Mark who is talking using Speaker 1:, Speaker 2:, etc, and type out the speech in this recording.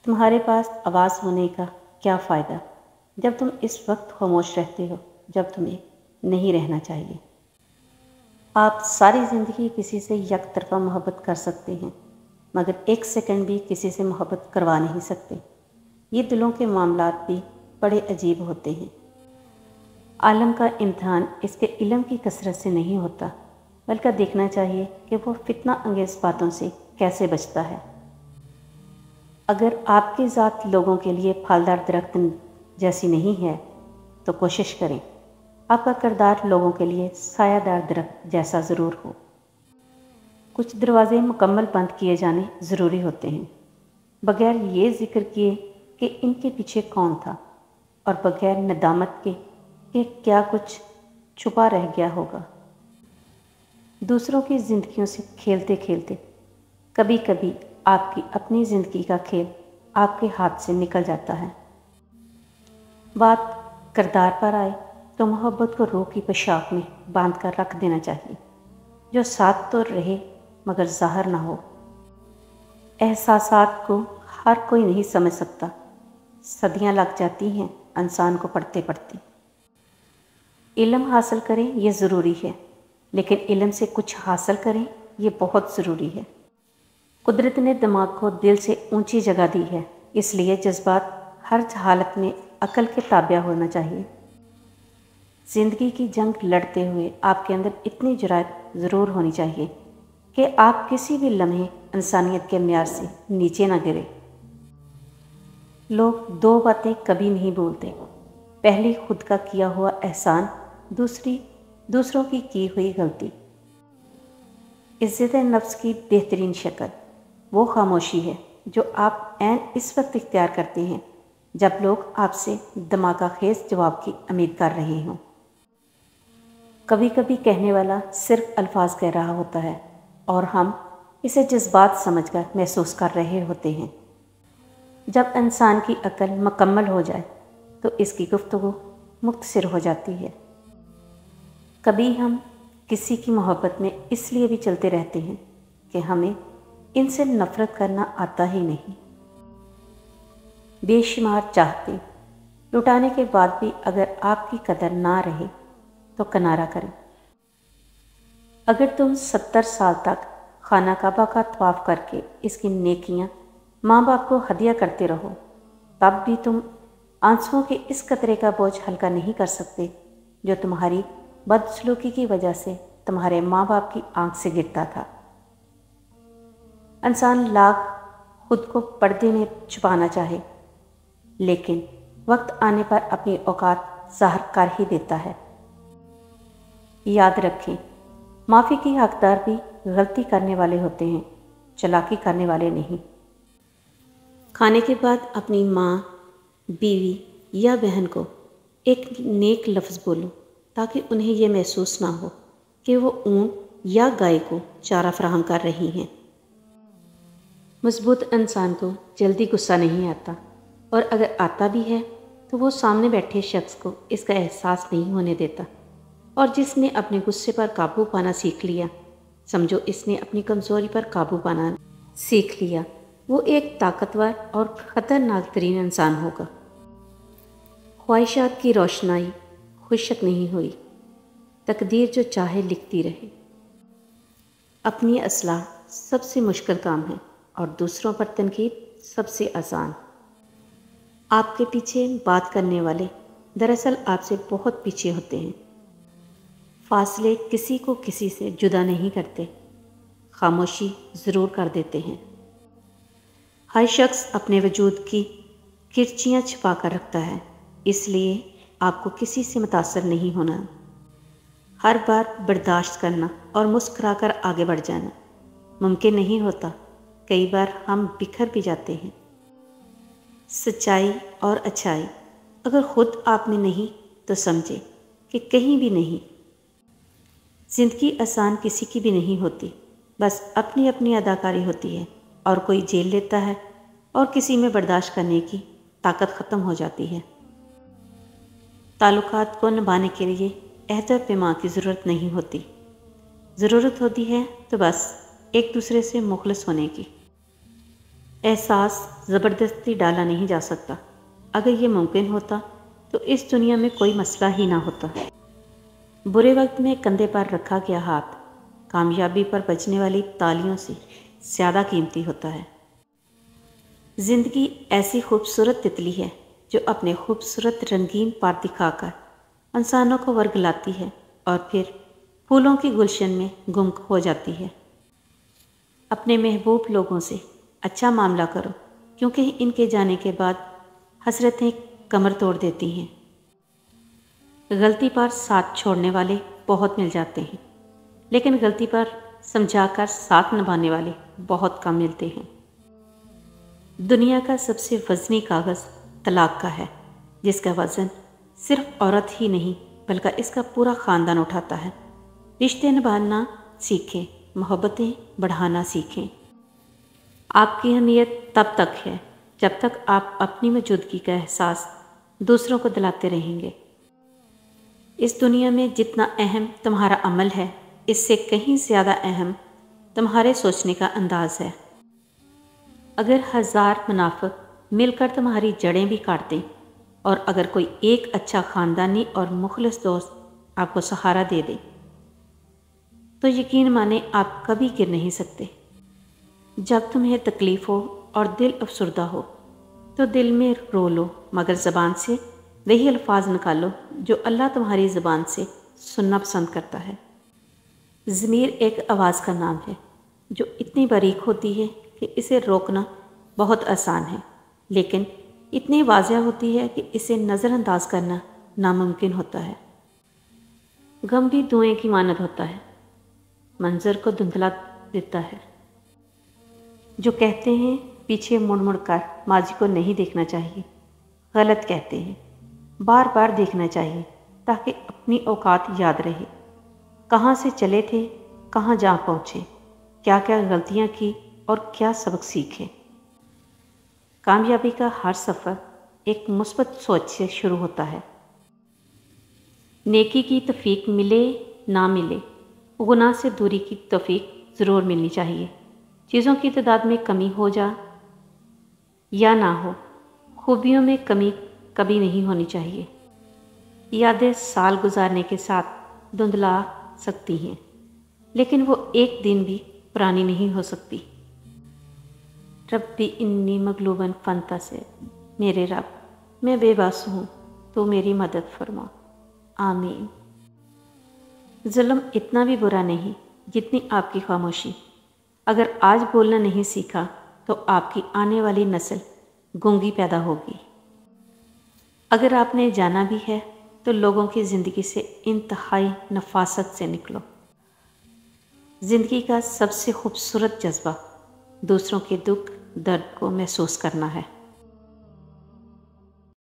Speaker 1: تمہارے پاس آواز ہونے کا کیا فائدہ جب تم اس وقت خاموش رہتے ہو جب تمہیں نہیں رہنا چاہیے۔ آپ ساری زندگی کسی سے یک طرفہ محبت کر سکتے ہیں مگر ایک سیکنڈ بھی کسی سے محبت کروا نہیں سکتے۔ یہ دلوں کے معاملات بھی بڑے عجیب ہوتے ہیں۔ عالم کا امتحان اس کے علم کی کثرت سے نہیں ہوتا بلکہ دیکھنا چاہیے کہ وہ فتنہ انگیز باتوں سے کیسے بچتا ہے۔ اگر آپ کی ذات لوگوں کے لیے پھلدار درخت جیسی نہیں ہے تو کوشش کریں آپ کا کردار لوگوں کے لیے سایہ دار درخت جیسا ضرور ہو۔ کچھ دروازے مکمل بند کیے جانے ضروری ہوتے ہیں بغیر یہ ذکر کیے کہ ان کے پیچھے کون تھا اور بغیر ندامت کے کہ کیا کچھ چھپا رہ گیا ہوگا۔ دوسروں کی زندگیوں سے کھیلتے کھیلتے کبھی کبھی آپ کی اپنی زندگی کا کھیل آپ کے ہاتھ سے نکل جاتا ہے۔ بات کردار پر آئے تو محبت کو روح کی پوشاک میں باندھ کر رکھ دینا چاہیے جو ساتھ تو رہے مگر ظاہر نہ ہو۔ احساسات کو ہر کوئی نہیں سمجھ سکتا، صدیاں لگ جاتی ہیں انسان کو پڑھتے پڑھتے۔ علم حاصل کریں یہ ضروری ہے لیکن علم سے کچھ حاصل کریں یہ بہت ضروری ہے۔ قدرت نے دماغ کو دل سے اونچی جگہ دی ہے، اس لیے جذبات ہر حالت میں عقل کے تابع ہونا چاہیے۔ زندگی کی جنگ لڑتے ہوئے آپ کے اندر اتنی جرأت ضرور ہونی چاہیے کہ آپ کسی بھی لمحے انسانیت کے معیار سے نیچے نہ گرے۔ لوگ دو باتیں کبھی نہیں بولتے، پہلی خود کا کیا ہوا احسان، دوسری دوسروں کی ہوئی غلطی۔ عزت نفس کی بہترین شکل وہ خاموشی ہے جو آپ عین اس وقت اختیار کرتے ہیں جب لوگ آپ سے دھماکہ خیز جواب کی امید کر رہے ہوں۔ کبھی کبھی کہنے والا صرف الفاظ کہہ رہا ہوتا ہے اور ہم اسے جذبات سمجھ کر محسوس کر رہے ہوتے ہیں۔ جب انسان کی عقل مکمل ہو جائے تو اس کی گفتگو مختصر ہو جاتی ہے۔ کبھی ہم کسی کی محبت میں اس لیے بھی چلتے رہتے ہیں کہ ہمیں ان سے نفرت کرنا آتا ہی نہیں۔ بے شمار چاہتے لٹانے کے بعد بھی اگر آپ کی قدر نہ رہے تو کنارہ کریں۔ اگر تم 70 سال تک خانہ کعبہ کا طواف کر کے اس کی نیکیاں ماں باپ کو ہدیہ کرتے رہو تب بھی تم آنسوؤں کے اس قطرے کا بوجھ ہلکا نہیں کر سکتے جو تمہاری بدسلوکی کی وجہ سے تمہارے ماں باپ کی آنکھ سے گرتا تھا۔ انسان لاکھ خود کو پردے میں چھپانا چاہے لیکن وقت آنے پر اپنی اوقات ظاہر کر ہی دیتا ہے۔ یاد رکھیں معافی کی حقدار بھی غلطی کرنے والے ہوتے ہیں، چالاکی کرنے والے نہیں۔ کھانے کے بعد اپنی ماں، بیوی یا بہن کو ایک نیک لفظ بولو تاکہ انہیں یہ محسوس نہ ہو کہ وہ اونٹ یا گائے کو چارہ فراہم کر رہی ہیں۔ مضبوط انسان کو جلدی غصہ نہیں آتا اور اگر آتا بھی ہے تو وہ سامنے بیٹھے شخص کو اس کا احساس نہیں ہونے دیتا، اور جس نے اپنے غصے پر قابو پانا سیکھ لیا سمجھو اس نے اپنی کمزوری پر قابو پانا سیکھ لیا، وہ ایک طاقتور اور خطرناک ترین انسان ہوگا۔ خواہشات کی روشنائی خشک نہیں ہوئی، تقدیر جو چاہے لکھتی رہے۔ اپنی اصلاح سب سے مشکل کام ہے اور دوسروں پر تنقید سب سے آسان۔ آپ کے پیچھے بات کرنے والے دراصل آپ سے بہت پیچھے ہوتے ہیں۔ فاصلے کسی کو کسی سے جدا نہیں کرتے، خاموشی ضرور کر دیتے ہیں۔ ہر شخص اپنے وجود کی کرچیاں چھپا کر رکھتا ہے، اس لیے آپ کو کسی سے متاثر نہیں ہونا۔ ہر بار برداشت کرنا اور مسکرا کر آگے بڑھ جانا ممکن نہیں ہوتا، کئی بار ہم بکھر بھی جاتے ہیں۔ سچائی اور اچھائی اگر خود آپ میں نہیں تو سمجھے کہ کہیں بھی نہیں۔ زندگی آسان کسی کی بھی نہیں ہوتی، بس اپنی اپنی اداکاری ہوتی ہے، اور کوئی جیل لیتا ہے اور کسی میں برداشت کرنے کی طاقت ختم ہو جاتی ہے۔ تعلقات کو نبھانے کے لیے عہد و پیمان کی ضرورت نہیں ہوتی، ضرورت ہوتی ہے تو بس ایک دوسرے سے مخلص ہونے کی۔ احساس زبردستی ڈالا نہیں جا سکتا۔ اگر یہ ممکن ہوتا تو اس دنیا میں کوئی مسئلہ ہی نہ ہوتا۔ برے وقت میں کندھے پر رکھا گیا ہاتھ کامیابی پر بجنے والی تالیوں سے زیادہ قیمتی ہوتا ہے۔ زندگی ایسی خوبصورت تتلی ہے جو اپنے خوبصورت رنگین پر دکھا کر انسانوں کو ورگلاتی ہے اور پھر پھولوں کی گلشن میں گم ہو جاتی ہے۔ اپنے محبوب لوگوں سے اچھا معاملہ کرو، کیونکہ ان کے جانے کے بعد حسرتیں کمر توڑ دیتی ہیں۔ غلطی پر ساتھ چھوڑنے والے بہت مل جاتے ہیں، لیکن غلطی پر سمجھا کر ساتھ نبھانے والے بہت کم ملتے ہیں۔ دنیا کا سب سے وزنی کاغذ طلاق کا ہے، جس کا وزن صرف عورت ہی نہیں بلکہ اس کا پورا خاندان اٹھاتا ہے۔ رشتے نبھانا سیکھیں، محبتیں بڑھانا سیکھیں۔ آپ کی اہمیت تب تک ہے جب تک آپ اپنی موجودگی کا احساس دوسروں کو دلاتے رہیں گے۔ اس دنیا میں جتنا اہم تمہارا عمل ہے، اس سے کہیں زیادہ اہم تمہارے سوچنے کا انداز ہے۔ اگر 1000 منافق مل کر تمہاری جڑیں بھی کاٹ دیں، اور اگر کوئی ایک اچھا خاندانی اور مخلص دوست آپ کو سہارا دے دے، تو یقین مانیں آپ کبھی گر نہیں سکتے۔ جب تمہیں تکلیف ہو اور دل افسردہ ہو تو دل میں رو لو، مگر زبان سے وہی الفاظ نکالو جو اللہ تمہاری زبان سے سننا پسند کرتا ہے۔ ضمیر ایک آواز کا نام ہے جو اتنی باریک ہوتی ہے کہ اسے روکنا بہت آسان ہے، لیکن اتنی واضح ہوتی ہے کہ اسے نظر انداز کرنا ناممکن ہوتا ہے۔ غم بھی دھوئیں کی مانند ہوتا ہے، منظر کو دھندلا دیتا ہے۔ جو کہتے ہیں پیچھے مڑ مڑ کر ماضی کو نہیں دیکھنا چاہیے، غلط کہتے ہیں۔ بار بار دیکھنا چاہیے تاکہ اپنی اوقات یاد رہے، کہاں سے چلے تھے، کہاں جا پہنچے، کیا کیا غلطیاں کی اور کیا سبق سیکھے۔ کامیابی کا ہر سفر ایک مثبت سوچ سے شروع ہوتا ہے۔ نیکی کی توفیق ملے نہ ملے، گناہ سے دوری کی توفیق ضرور ملنی چاہیے۔ چیزوں کی تعداد میں کمی ہو جا یا نہ ہو، خوبیوں میں کمی کبھی نہیں ہونی چاہیے۔ یادیں سال گزارنے کے ساتھ دھندلا سکتی ہیں، لیکن وہ ایک دن بھی پرانی نہیں ہو سکتی۔ ربی انی مغلوباً فانتصر، میرے رب میں بے بس ہوں، تو میری مدد فرما، آمین۔ ظلم اتنا بھی برا نہیں جتنی آپ کی خاموشی۔ اگر آج بولنا نہیں سیکھا تو آپ کی آنے والی نسل گونگی پیدا ہوگی۔ اگر آپ نے جانا بھی ہے تو لوگوں کی زندگی سے انتہائی نفاست سے نکلو۔ زندگی کا سب سے خوبصورت جذبہ دوسروں کے دکھ درد کو محسوس کرنا ہے۔